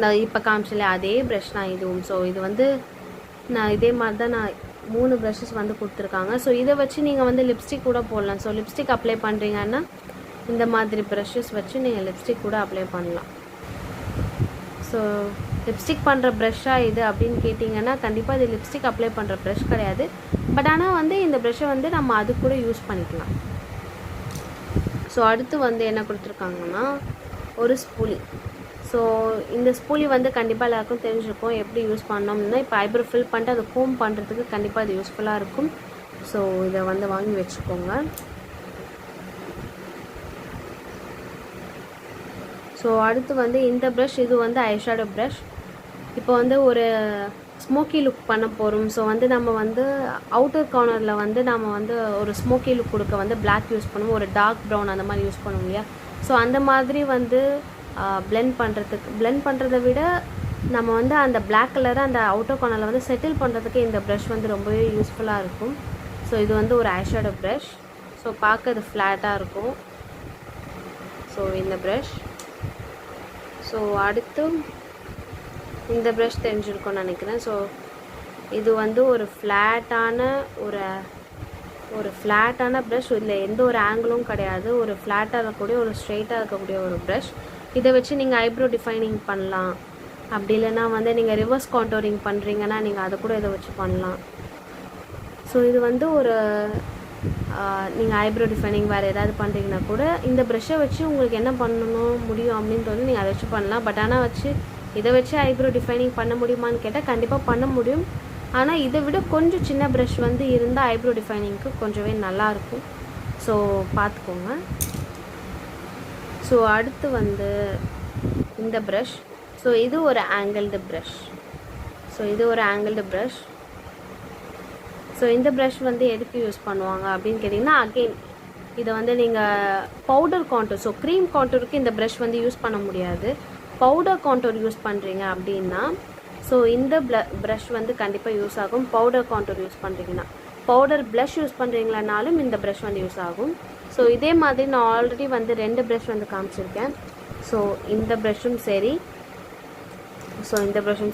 நான் இப்போ காமிச்சல அதே ப்ரஷ் தான் இதுவும். ஸோ இது வந்து நான் இதே மாதிரி தான் நான் 3 ப்ரஷஸ் வந்து கொடுத்துருக்காங்க. ஸோ இதை வச்சு நீங்கள் வந்து லிப்ஸ்டிக் கூட போடலாம். ஸோ லிப்ஸ்டிக் அப்ளை பண்ணுறீங்கன்னா இந்த மாதிரி ப்ரஷஸ் வச்சு நீங்கள் லிப்ஸ்டிக் கூட அப்ளை பண்ணலாம். ஸோ லிப்ஸ்டிக் பண்ணுற ப்ரஷ்ஷாக இது அப்படின்னு கேட்டிங்கன்னா கண்டிப்பாக இது லிப்ஸ்டிக் அப்ளை பண்ணுற ப்ரஷ் கிடையாது. பட் ஆனால் வந்து இந்த ப்ரஷ்ஷை வந்து நம்ம அது கூட யூஸ் பண்ணிக்கலாம். ஸோ அடுத்து வந்து என்ன கொடுத்துருக்காங்கன்னா ஒரு ஸ்பூலி. ஸோ இந்த ஸ்பூலி வந்து கண்டிப்பாக எல்லாருக்கும் தெரிஞ்சிருக்கும் எப்படி யூஸ் பண்ணோம்னா, இப்போ ஐப்ரோ ஃபில் பண்ணிட்டு அதை கோம் பண்ணுறதுக்கு கண்டிப்பாக இது யூஸ்ஃபுல்லாக இருக்கும். ஸோ இதை வந்து வாங்கி வச்சுக்கோங்க. ஸோ அடுத்து வந்து இந்த ப்ரஷ், இது வந்து ஐஷேடோ ப்ரஷ். இப்போ வந்து ஒரு ஸ்மோக்கி லுக் பண்ண போகிறோம். ஸோ வந்து நம்ம வந்து அவுட்டர் கார்னரில் வந்து நம்ம வந்து ஒரு ஸ்மோக்கி லுக் கொடுக்க வந்து பிளாக் யூஸ் பண்ணுவோம், ஒரு டார்க் ப்ரௌன் அந்த மாதிரி யூஸ் பண்ணுவோம் இல்லையா. ஸோ அந்த மாதிரி வந்து பிளெண்ட் பண்ணுறதை விட நம்ம வந்து அந்த பிளாக் கலரை அந்த அவுட்டர் கார்னரில் வந்து செட்டில் பண்ணுறதுக்கு இந்த ப்ரஷ் வந்து ரொம்பவே யூஸ்ஃபுல்லாக இருக்கும். ஸோ இது வந்து ஒரு ஐஷேடோ ப்ரஷ். ஸோ பார்க்க இது ஃப்ளாட்டாக இருக்கும். ஸோ இந்த ப்ரஷ். ஸோ அடுத்து இந்த ப்ரஷ் தெரிஞ்சிருக்கும்னு நினைக்கிறேன். ஸோ இது வந்து ஒரு ஃப்ளாட்டான ப்ரஷ். இதில் எந்த ஒரு ஆங்கிளும் கிடையாது. ஒரு ஃப்ளாட்டாக இருக்கக்கூடிய ஒரு ஸ்ட்ரெயிட்டாக இருக்கக்கூடிய ஒரு ப்ரஷ். இதை வச்சு நீங்கள் ஐப்ரோ டிஃபைனிங் பண்ணலாம். அப்படி இல்லைனா வந்து நீங்கள் ரிவர்ஸ் கான்டோரிங் பண்ணுறீங்கன்னா நீங்கள் அதை கூட இதை வச்சு பண்ணலாம். ஸோ இது வந்து ஒரு நீங்கள் ஐப்ரோ டிஃபைனிங் வேறு ஏதாவது பண்ணுறீங்கன்னா கூட இந்த ப்ரஷ்ஷை வச்சு உங்களுக்கு என்ன பண்ணணும் முடியும் அப்படின்னு தோணி நீங்கள் அதை வச்சு பண்ணலாம். பட் ஆனால் இதை வச்சு ஐப்ரோ டிஃபைனிங் பண்ண முடியுமான்னு கேட்டால் கண்டிப்பாக பண்ண முடியும். ஆனால் இதை விட கொஞ்சம் சின்ன ப்ரஷ் வந்து இருந்தால் ஐப்ரோ டிஃபைனிங்க்கு கொஞ்சமே நல்லாயிருக்கும். ஸோ பார்த்துக்கோங்க. ஸோ அடுத்து வந்து இந்த ப்ரஷ். ஸோ இது ஒரு ஆங்கிள்டு ப்ரஷ். ஸோ இந்த ப்ரஷ் வந்து எதுக்கு யூஸ் பண்ணுவாங்க அப்படின்னு கேட்டிங்கன்னா, அகெயின் இதை வந்து நீங்கள் பவுடர் கான்டூர், ஸோ க்ரீம் கான்டூருக்கு இந்த ப்ரஷ் வந்து யூஸ் பண்ண முடியாது. பவுடர் கான்டூர் யூஸ் பண்ணுறீங்க அப்படின்னா ஸோ இந்த ப்ரஷ் வந்து கண்டிப்பாக யூஸ் ஆகும். பவுடர் கான்டூர் யூஸ் பண்ணுறீங்கன்னா, பவுடர் ப்ளஷ் யூஸ் பண்ணுறீங்களானாலும் இந்த ப்ரஷ் வந்து யூஸ் ஆகும். ஸோ இதே மாதிரி நான் ஆல்ரெடி வந்து 2 ப்ரஷ் வந்து காமிச்சிருக்கேன். ஸோ இந்த ப்ரஷ்ஷும்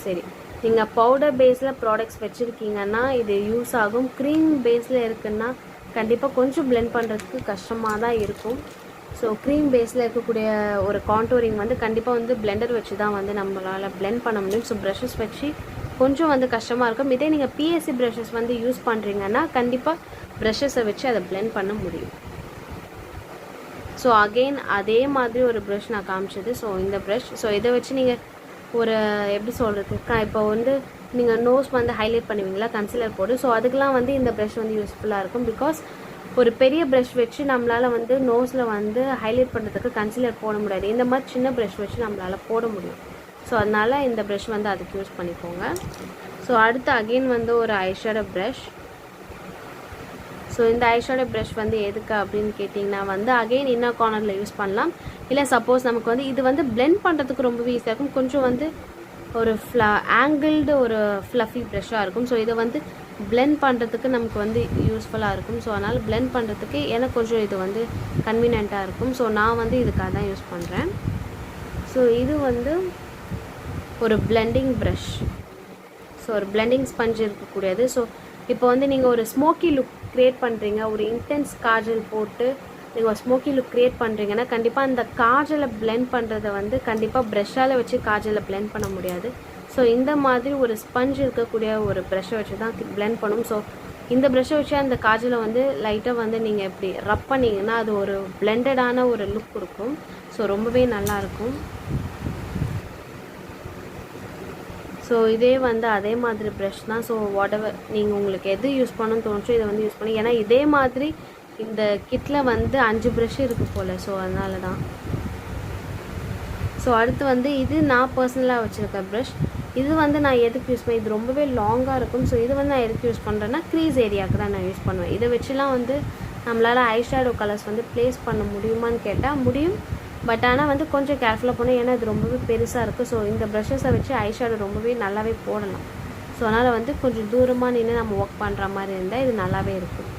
சரி, நீங்கள் பவுடர் பேஸில் ப்ராடக்ட்ஸ் வச்சுருக்கீங்கன்னா இது யூஸ் ஆகும். க்ரீம் பேஸில் இருக்குன்னா கண்டிப்பாக கொஞ்சம் பிளெண்ட் பண்ணுறதுக்கு கஷ்டமாக தான் இருக்கும். ஸோ க்ரீம் பேஸில் இருக்கக்கூடிய ஒரு கான்டூரிங் வந்து கண்டிப்பாக வந்து பிளெண்டர் வச்சு தான் வந்து நம்மளால் பிளெண்ட் பண்ண முடியும். ஸோ ப்ரஷஸ் வச்சு கொஞ்சம் வந்து கஷ்டமாக இருக்கும். இதே நீங்கள் பிஎஸ்சி ப்ரஷஸ் வந்து யூஸ் பண்ணுறீங்கன்னா கண்டிப்பாக ப்ரஷஸை வச்சு அதை பிளெண்ட் பண்ண முடியும். ஸோ அகெயின் அதே மாதிரி ஒரு ப்ரஷ் நான் காமிச்சது. ஸோ இந்த ப்ரஷ், ஸோ இதை வச்சு நீங்கள் ஒரு எப்படி சொல்கிறது, இப்போ வந்து நீங்கள் நோஸ் வந்து ஹைலைட் பண்ணுவீங்களா கன்சிலர் போட்டு, ஸோ அதுக்கெலாம் வந்து இந்த ப்ரஷ் வந்து யூஸ்ஃபுல்லாக இருக்கும். பிகாஸ் ஒரு பெரிய ப்ரஷ் வச்சு நம்மளால் வந்து நோஸில் வந்து ஹைலைட் பண்ணுறதுக்கு கன்சிலர் போட முடியாது. இந்த மாதிரி சின்ன ப்ரஷ் வச்சு நம்மளால் போட முடியும். ஸோ அதனால் இந்த ப்ரஷ் வந்து அதுக்கு யூஸ் பண்ணிக்கோங்க. ஸோ அடுத்து அகெயின் வந்து ஒரு ஐஷேடோ ப்ரஷ். ஸோ இந்த ஐஷேடோ ப்ரஷ் வந்து எதுக்கு அப்படின்னு கேட்டிங்கன்னா வந்து அகெயின் இன்னர் கார்னரில் யூஸ் பண்ணலாம். இல்லை சப்போஸ் நமக்கு வந்து இது வந்து பிளெண்ட் பண்ணுறதுக்கு ரொம்பவே ஈஸியாக இருக்கும். கொஞ்சம் வந்து ஒரு ஆங்கிள்டு ஒரு ஃப்ளஃபி ப்ரஷ்ஷாக இருக்கும். ஸோ இதை வந்து பிளெண்ட் பண்ணுறதுக்கு நமக்கு வந்து யூஸ்ஃபுல்லாக இருக்கும். ஸோ அதனால் பிளெண்ட் பண்ணுறதுக்கு எனக்கு கொஞ்சம் இது வந்து கன்வீனியண்ட்டாக இருக்கும். ஸோ நான் வந்து இதுக்காக தான் யூஸ் பண்ணுறேன். ஸோ இது வந்து ஒரு பிளெண்டிங் ப்ரஷ். ஸோ ஒரு பிளெண்டிங் ஸ்பஞ்ச் இருக்கக்கூடியது. ஸோ இப்போ வந்து நீங்கள் ஒரு ஸ்மோக்கி லுக் க்ரியேட் பண்ணுறீங்க, ஒரு இன்டென்ஸ் காஜல் போட்டு நீங்கள் ஒரு ஸ்மோக்கி லுக் க்ரியேட் பண்ணுறீங்கன்னா கண்டிப்பாக அந்த காஜலை பிளெண்ட் பண்ணுறதை வந்து கண்டிப்பாக ப்ரஷ்ஷால் வச்சு காஜலை பிளெண்ட் பண்ண முடியாது. ஸோ இந்த மாதிரி ஒரு ஸ்பஞ்ச் இருக்கக்கூடிய ஒரு ப்ரஷ்ஷை வச்சு தான் பிளெண்ட் பண்ணும். ஸோ இந்த ப்ரஷ்ஷை வச்சு அந்த காஜலை வந்து லைட்டாக வந்து நீங்கள் இப்படி ரப் பண்ணிங்கன்னா அது ஒரு பிளெண்டடான ஒரு லுக் கொடுக்கும். ஸோ ரொம்பவே நல்லாயிருக்கும். ஸோ இதே வந்து அதே மாதிரி ப்ரஷ் தான். ஸோ வாட்டெவர் நீங்கள் உங்களுக்கு எது யூஸ் பண்ணணும்னு தோணுச்சோ இதை வந்து யூஸ் பண்ணி, ஏன்னா இதே மாதிரி இந்த கிட்டில் வந்து 5 ப்ரஷ் இருக்குது போல். ஸோ அதனால தான். ஸோ அடுத்து வந்து இது நான் பர்சனலாக வச்சுருக்க ப்ரஷ். இது வந்து நான் எதுக்கு யூஸ் பண்ணேன், இது ரொம்பவே லாங்காக இருக்கும். ஸோ இது வந்து நான் எதுக்கு யூஸ் பண்ணுறேன்னா க்ரீஸ் ஏரியாவுக்கு தான் நான் யூஸ் பண்ணுவேன். இதை வச்சுலாம் வந்து நம்மளால் ஐஷேடோ கலர்ஸ் வந்து ப்ளேஸ் பண்ண முடியுமான்னு கேட்டால் முடியும். பட் ஆனால் வந்து கொஞ்சம் கேர்ஃபுல்லாக போகணும், ஏன்னா இது ரொம்பவே பெருசாக இருக்குது. ஸோ இந்த ப்ரஷஸை வச்சு ஐஷேடோ ரொம்பவே நல்லாவே போடலாம். ஸோ அதனால் வந்து கொஞ்சம் தூரமாக நின்று நம்ம ஒர்க் பண்ணுற மாதிரி இருந்தால் இது நல்லாவே இருக்கும்.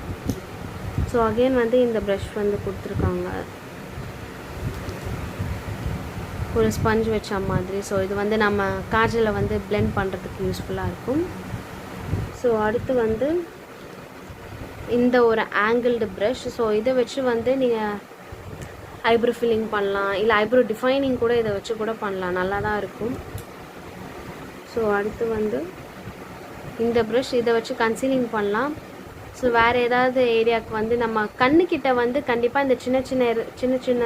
ஸோ அகெயின் வந்து இந்த ப்ரஷ் வந்து கொடுத்துருக்காங்க ஒரு ஸ்பஞ்ச் வச்ச மாதிரி. ஸோ இது வந்து நம்ம காஜலை வந்து பிளெண்ட் பண்ணுறதுக்கு யூஸ்ஃபுல்லாக இருக்கும். ஸோ அடுத்து வந்து இந்த ஒரு ஆங்கிள்டு ப்ரஷ். ஸோ இதை வச்சு வந்து நீங்கள் ஐப்ரோ ஃபில்லிங் பண்ணலாம், இல்லை ஐப்ரோ டிஃபைனிங் கூட இதை வச்சு கூட பண்ணலாம், நல்லா தான் இருக்கும். ஸோ அடுத்து வந்து இந்த ப்ரஷ், இதை வச்சு கன்சீலிங் பண்ணலாம். ஸோ வேறு ஏதாவது ஏரியாவுக்கு வந்து நம்ம கண்ணுக்கிட்ட வந்து கண்டிப்பாக இந்த சின்ன சின்ன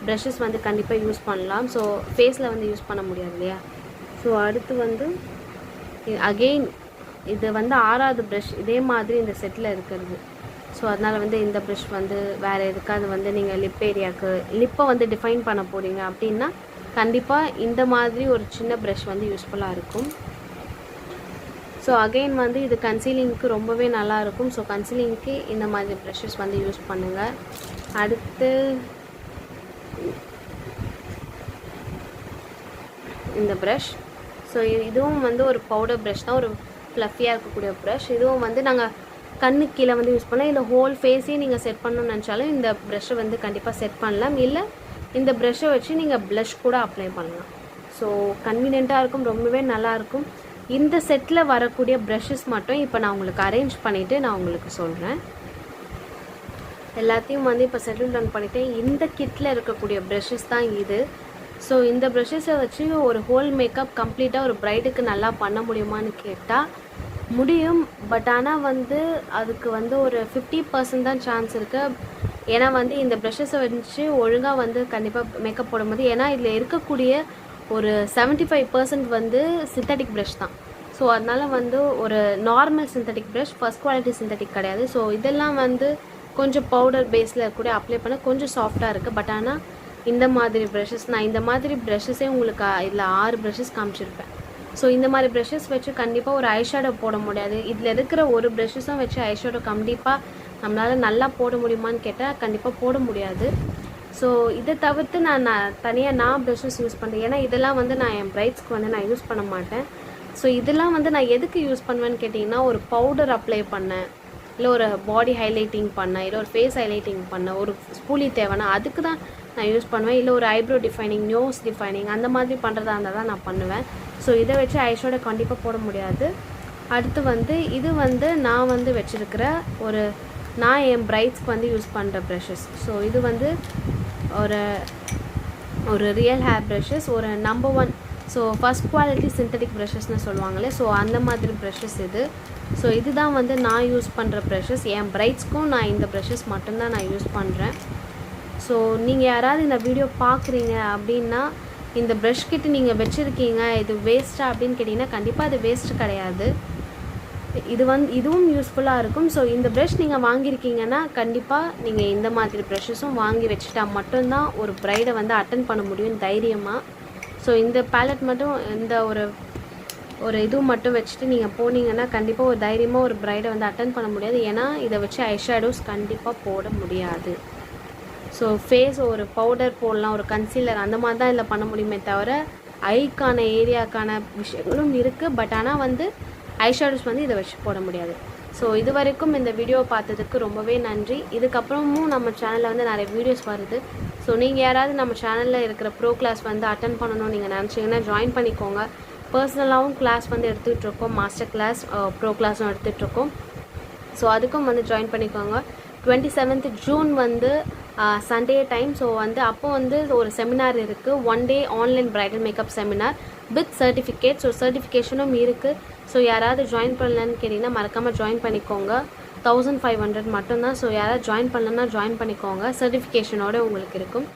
ப்ரஷஸ் வந்து கண்டிப்பாக யூஸ் பண்ணலாம். ஸோ ஃபேஸில் வந்து யூஸ் பண்ண முடியாது இல்லையா. ஸோ அடுத்து வந்து அகெயின் இது வந்து 6வது ப்ரஷ் இதே மாதிரி இந்த செட்டில் இருக்கிறது. ஸோ அதனால் வந்து இந்த ப்ரஷ் வந்து வேறு எதுக்காவது வந்து நீங்கள் லிப் ஏரியாவுக்கு லிப்பை வந்து டிஃபைன் பண்ண போகிறீங்க அப்படின்னா கண்டிப்பாக இந்த மாதிரி ஒரு சின்ன ப்ரஷ் வந்து யூஸ்ஃபுல்லாக இருக்கும். ஸோ அகெயின் வந்து இது கன்சீலிங்க்கு ரொம்பவே நல்லாயிருக்கும். ஸோ கன்சீலிங்க்கு இந்த மாதிரி ப்ரஷஸ் வந்து யூஸ் பண்ணுங்கள். அடுத்து இந்த ப்ரஷ். ஸோ இதுவும் வந்து ஒரு பவுடர் ப்ரஷ் தான், ஒரு ஃப்ளஃபியாக இருக்கக்கூடிய ப்ரஷ். இதுவும் வந்து நாங்கள் கண்ணு கீழே வந்து யூஸ் பண்ணலாம், இல்லை ஹோல் ஃபேஸையும் நீங்கள் செட் பண்ணணும்னு நினச்சாலும் இந்த ப்ரஷ்ஷை வந்து கண்டிப்பாக செட் பண்ணலாம். இல்லை இந்த ப்ரஷ்ஷை வச்சு நீங்கள் ப்ளஷ் கூட அப்ளை பண்ணலாம். ஸோ கன்வீனியண்ட்டாக இருக்கும், ரொம்பவே நல்லாயிருக்கும். இந்த செட்டில் வரக்கூடிய ப்ரஷஸ் மட்டும் இப்போ நான் உங்களுக்கு அரேஞ்ச் பண்ணிவிட்டு நான் உங்களுக்கு சொல்கிறேன். எல்லாத்தையும் வந்து இப்போ செட்டில் டவுன் பண்ணிவிட்டேன். இந்த கிட்டில் இருக்கக்கூடிய ப்ரஷஸ் தான் இது. ஸோ இந்த ப்ரஷஸை வச்சு ஒரு ஹோல் மேக்கப் கம்ப்ளீட்டாக ஒரு ப்ரைடுக்கு நல்லா பண்ண முடியுமான்னு கேட்டால் முடியும். பட் ஆனால் வந்து அதுக்கு வந்து ஒரு 50% தான் சான்ஸ் இருக்குது. ஏன்னா வந்து இந்த ப்ரஷஸை வச்சு ஒழுங்காக வந்து கண்டிப்பாக மேக்கப் போடும்போது, ஏன்னா இதில் இருக்கக்கூடிய ஒரு 75% வந்து சிந்தட்டிக் ப்ரஷ் தான். ஸோ அதனால் வந்து ஒரு normal synthetic brush, first quality synthetic கிடையாது. ஸோ இதெல்லாம் வந்து கொஞ்சம் பவுடர் பேஸில் கூட அப்ளை பண்ண கொஞ்சம் சாஃப்டாக இருக்குது. பட் ஆனால் இந்த மாதிரி ப்ரஷஸ், நான் இந்த மாதிரி ப்ரஷஸே உங்களுக்கு இதில் 6 ப்ரஷஸ் காமிச்சிருப்பேன். ஸோ இந்த மாதிரி ப்ரஷஸ் வச்சு கண்டிப்பாக ஒரு ஐஷேடோ போட முடியாது. இதில் இருக்கிற ஒரு ப்ரஷஸும் வச்சு ஐஷேடோ கண்டிப்பாக நம்மளால் நல்லா போட முடியுமான்னு கேட்டால் கண்டிப்பாக போட முடியாது. ஸோ இதை தவிர்த்து நான் தனியாக ப்ரஷஸ் யூஸ் பண்ணுறேன். ஏன்னா இதெல்லாம் வந்து நான் என் பிரைட்ஸ்க்கு வந்து நான் யூஸ் பண்ண மாட்டேன். ஸோ இதெல்லாம் வந்து நான் எதுக்கு யூஸ் பண்ணுவேன்னு கேட்டிங்கன்னா, ஒரு பவுடர் அப்ளை பண்ணேன், இல்லை ஒரு பாடி ஹைலைட்டிங் பண்ணேன், இல்லை ஒரு ஃபேஸ் ஹைலைட்டிங் பண்ணேன், ஒரு ஸ்பூலி தேவைன்னா அதுக்கு தான் நான் யூஸ் பண்ணுவேன். இல்லை ஒரு ஐப்ரோ டிஃபைனிங், நோஸ் டிஃபைனிங் அந்த மாதிரி பண்ணுறதா இருந்தால் தான் நான் பண்ணுவேன். ஸோ இதை வச்சு ஐஷேடோ கண்டிப்பாக போட முடியாது. அடுத்து வந்து இது வந்து நான் வந்து வச்சுருக்கிற நான் என் பிரைட்ஸ்க்கு வந்து யூஸ் பண்ணுற ப்ரஷஸ். ஸோ இது வந்து ஒரு ரியல் ஹேர் ப்ரஷஸ், ஒரு number 1 so first quality synthetic ப்ரஷஸ்னு சொல்லுவாங்களே, ஸோ அந்த மாதிரி ப்ரஷஸ் இது. ஸோ இதுதான் வந்து நான் யூஸ் பண்ணுற ப்ரஷஸ். என் பிரைட்ஸ்க்கும் நான் இந்த ப்ரஷஸ் மட்டும்தான் நான் யூஸ் பண்ணுறேன். ஸோ நீங்கள் யாராவது இந்த வீடியோ பார்க்குறீங்க அப்படின்னா, இந்த ப்ரஷ் கிட்ட நீங்கள் வச்சுருக்கீங்க, இது வேஸ்ட்டா அப்படின்னு கேட்டிங்கன்னா கண்டிப்பாக அது வேஸ்ட்டு கிடையாது. இதுவும் யூஸ்ஃபுல்லாக இருக்கும். ஸோ இந்த ப்ரஷ் நீங்கள் வாங்கியிருக்கீங்கன்னா கண்டிப்பாக நீங்கள் இந்த மாதிரி ப்ரஷஸும் வாங்கி வச்சுட்டா மட்டும்தான் ஒரு ப்ரைடை வந்து அட்டன் பண்ண முடியும் தைரியமாக. ஸோ இந்த பேலட் மட்டும் இந்த ஒரு இதுவும் மட்டும் வச்சுட்டு நீங்கள் போனீங்கன்னா கண்டிப்பாக ஒரு தைரியமாக ஒரு ப்ரைடை வந்து அட்டன் பண்ண முடியாது. ஏன்னா இதை வச்சு ஐஷேடோஸ் கண்டிப்பாக போட முடியாது. ஸோ ஃபேஸ் ஒரு பவுடர் போடலாம், ஒரு கன்சீலர் அந்த மாதிரி தான் இதில் பண்ண முடியுமே தவிர ஐக்கான ஏரியாக்கான விஷயங்களும் இருக்குது. பட் ஆனால் வந்து ஐஷேடோஸ் வந்து இதை வச்சு போட முடியாது. ஸோ இது வரைக்கும் இந்த வீடியோ பார்த்ததுக்கு ரொம்பவே நன்றி. இதுக்கப்புறமும் நம்ம சேனலில் வந்து நிறைய வீடியோஸ் வருது. ஸோ நீங்கள் யாராவது நம்ம சேனலில் இருக்கிற ப்ரோ கிளாஸ் வந்து அட்டன் பண்ணணும்னு நீங்கள் நினச்சிங்கன்னா ஜாயின் பண்ணிக்கோங்க. பர்சனலாகவும் கிளாஸ் வந்து எடுத்துகிட்ருக்கோம், மாஸ்டர் கிளாஸ், ப்ரோ கிளாஸும் எடுத்துகிட்ருக்கோம். ஸோ அதுக்கும் வந்து ஜாயின் பண்ணிக்கோங்க. 27th June வந்து சண்டே டைம். ஸோ வந்து அப்போ வந்து ஒரு செமினார் இருக்குது, 1 day online bridal makeup seminar with certificate. So சர்டிஃபிகேஷனும் இருக்குது. ஸோ யாராவது ஜாயின் பண்ணலன்னு கேட்டிங்கன்னா மறக்காமல் ஜாயின் பண்ணிக்கோங்க. 1500 மட்டும்தான். ஸோ யாராவது ஜாயின் பண்ணலன்னா ஜாயின் பண்ணிக்கோங்க, சர்டிஃபிகேஷனோடு உங்களுக்கு இருக்கும்.